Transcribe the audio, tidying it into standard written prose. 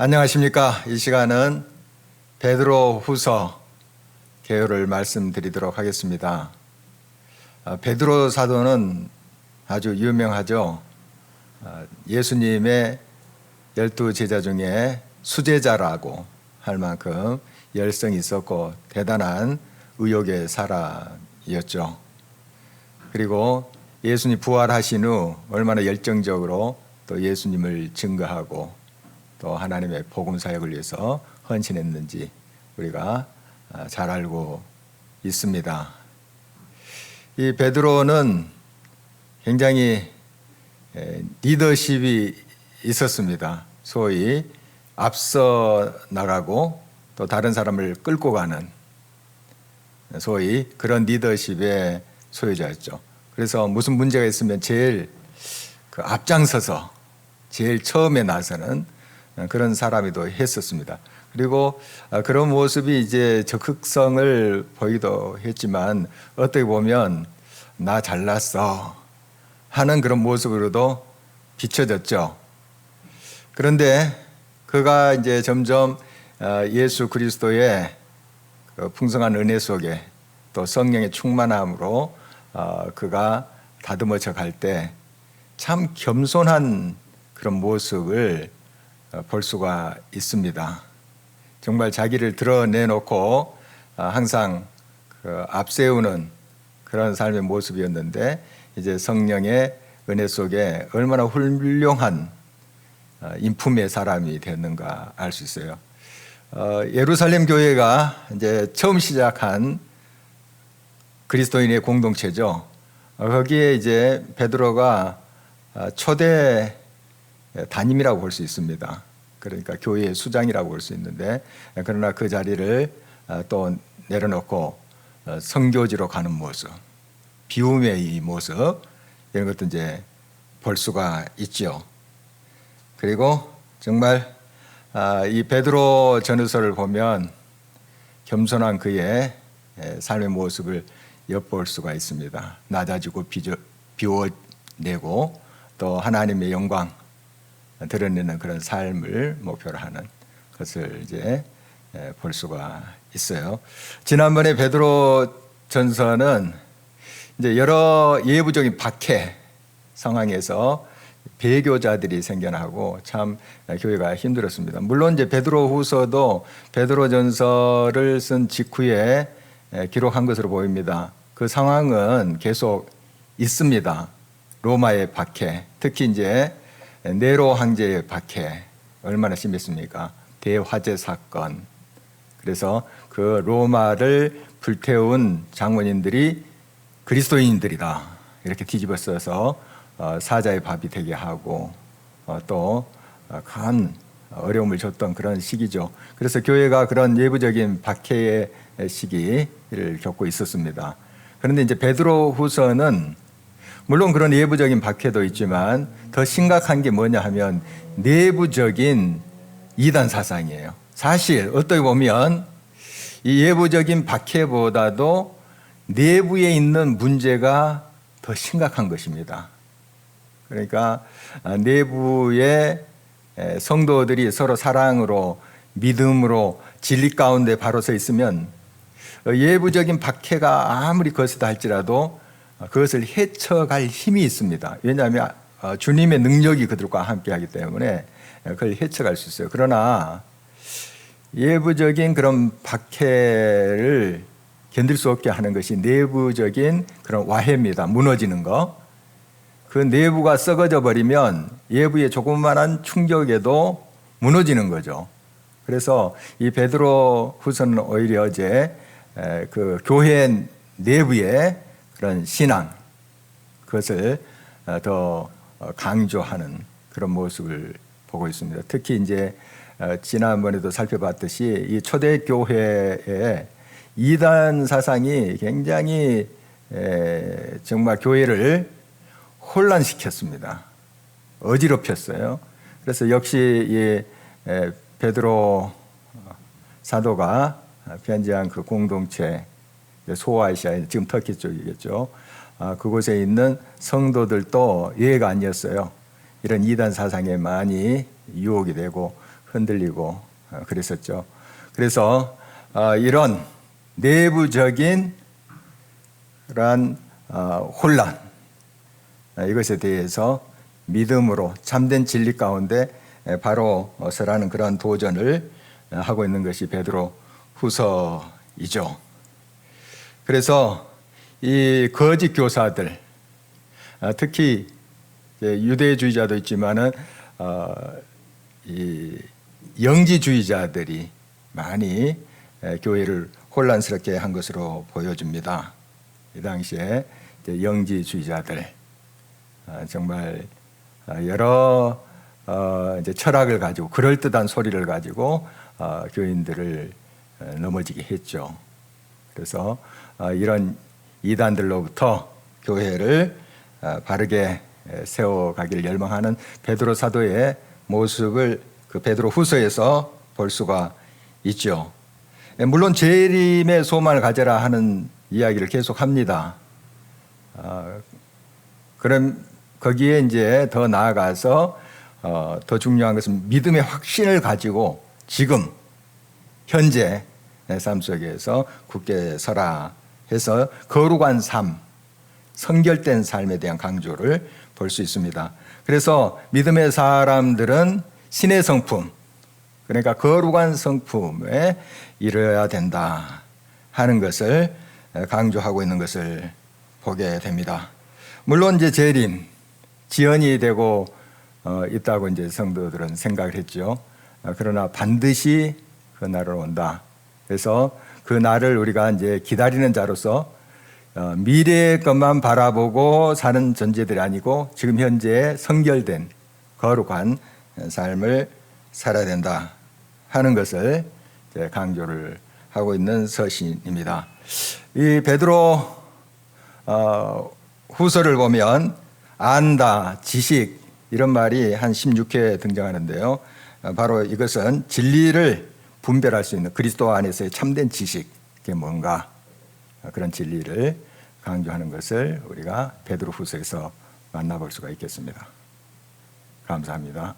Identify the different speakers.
Speaker 1: 안녕하십니까. 이 시간은 베드로 후서 개요를 말씀드리도록 하겠습니다. 베드로 사도는 아주 유명하죠. 예수님의 12 제자 중에 수제자라고 할 만큼 열성이 있었고 대단한 의욕의 사람이었죠. 그리고 예수님 부활하신 후 얼마나 열정적으로 또 예수님을 증거하고 또 하나님의 복음 사역을 위해서 헌신했는지 우리가 잘 알고 있습니다. 이 베드로는 굉장히 리더십이 있었습니다. 소위 앞서 나가고 또 다른 사람을 끌고 가는 소위 그런 리더십의 소유자였죠. 그래서 무슨 문제가 있으면 제일 앞장서서 제일 처음에 나서는 그런 사람이도 했었습니다. 그리고 그런 모습이 이제 적극성을 보이기도 했지만 어떻게 보면 나 잘났어 하는 그런 모습으로도 비춰졌죠. 그런데 그가 이제 점점 예수 그리스도의 풍성한 은혜 속에 또 성령의 충만함으로 그가 다듬어져 갈 때 참 겸손한 그런 모습을 볼 수가 있습니다. 정말 자기를 드러내놓고 항상 앞세우는 그런 삶의 모습이었는데 이제 성령의 은혜 속에 얼마나 훌륭한 인품의 사람이 됐는가 알 수 있어요. 예루살렘 교회가 이제 처음 시작한 그리스도인의 공동체죠. 거기에 이제 베드로가 초대 담임이라고 볼 수 있습니다. 그러니까 교회의 수장이라고 볼 수 있는데 그러나 그 자리를 또 내려놓고 선교지로 가는 모습, 비움의 이 모습 이런 것도 이제 볼 수가 있죠. 그리고 정말 이 베드로 전후서를 보면 겸손한 그의 삶의 모습을 엿볼 수가 있습니다. 낮아지고 비워내고 또 하나님의 영광 드러내는 그런 삶을 목표로 하는 것을 이제 볼 수가 있어요. 지난번에 베드로 전서는 이제 여러 예부적인 박해 상황에서 배교자들이 생겨나고 참 교회가 힘들었습니다. 물론 이제 베드로 후서도 베드로 전서를 쓴 직후에 기록한 것으로 보입니다. 그 상황은 계속 있습니다. 로마의 박해, 특히 이제 네로 황제의 박해 얼마나 심했습니까? 대화재 사건. 그래서 그 로마를 불태운 장본인들이 그리스도인들이다 이렇게 뒤집어 써서 사자의 밥이 되게 하고 또 큰 어려움을 줬던 그런 시기죠. 그래서 교회가 그런 예부적인 박해의 시기를 겪고 있었습니다. 그런데 이제 베드로 후서는 물론 그런 예부적인 박해도 있지만 더 심각한 게 뭐냐 하면 내부적인 이단 사상이에요. 사실 어떻게 보면 이 예부적인 박해보다도 내부에 있는 문제가 더 심각한 것입니다. 그러니까 내부의 성도들이 서로 사랑으로 믿음으로 진리 가운데 바로 서 있으면 예부적인 박해가 아무리 거세다 할지라도 그것을 헤쳐갈 힘이 있습니다. 왜냐하면 주님의 능력이 그들과 함께하기 때문에 그걸 헤쳐갈 수 있어요. 그러나 예부적인 그런 박해를 견딜 수 없게 하는 것이 내부적인 그런 와해입니다. 무너지는 거. 그 내부가 썩어져 버리면 예부의 조그만한 충격에도 무너지는 거죠. 그래서 이 베드로 후서는 오히려 이제 그 교회 내부의 그런 신앙, 그것을 더 강조하는 그런 모습을 보고 있습니다. 특히 이제 지난번에도 살펴봤듯이 이 초대교회의 이단 사상이 굉장히 정말 교회를 혼란시켰습니다. 어지럽혔어요. 그래서 역시 이 베드로 사도가 편지한 그 공동체 소아시아, 지금 터키 쪽이겠죠. 그곳에 있는 성도들도 예가 아니었어요. 이런 이단 사상에 많이 유혹이 되고 흔들리고 그랬었죠. 그래서 이런 내부적인 그러한 혼란, 이것에 대해서 믿음으로 참된 진리 가운데 바로 서라는 그러한 도전을 하고 있는 것이 베드로 후서이죠. 그래서 이 거짓 교사들, 특히 유대주의자도 있지만은 이 영지주의자들이 많이 교회를 혼란스럽게 한 것으로 보여집니다. 이 당시에 영지주의자들 정말 여러 이제 철학을 가지고 그럴듯한 소리를 가지고 교인들을 넘어지게 했죠. 그래서 이런 이단들로부터 교회를 바르게 세워가기를 열망하는 베드로 사도의 모습을 그 베드로 후서에서 볼 수가 있죠. 물론 재림의 소망을 가져라 하는 이야기를 계속합니다. 그럼 거기에 이제 더 나아가서 더 중요한 것은 믿음의 확신을 가지고 지금 현재 내 삶 속에서 굳게 서라 해서 거룩한 삶, 성결된 삶에 대한 강조를 볼 수 있습니다. 그래서 믿음의 사람들은 신의 성품, 그러니까 거룩한 성품에 이르러야 된다 하는 것을 강조하고 있는 것을 보게 됩니다. 물론 이제 재림, 지연이 되고 있다고 이제 성도들은 생각을 했죠. 그러나 반드시 그 날은 온다. 그래서 그 날을 우리가 이제 기다리는 자로서 미래의 것만 바라보고 사는 존재들이 아니고 지금 현재 성결된 거룩한 삶을 살아야 된다 하는 것을 이제 강조를 하고 있는 서신입니다. 이 베드로 후서를 보면 안다, 지식 이런 말이 한 16회 등장하는데요. 바로 이것은 진리를 분별할 수 있는 그리스도 안에서의 참된 지식, 그게 뭔가 그런 진리를 강조하는 것을 우리가 베드로 후서에서 만나볼 수가 있겠습니다. 감사합니다.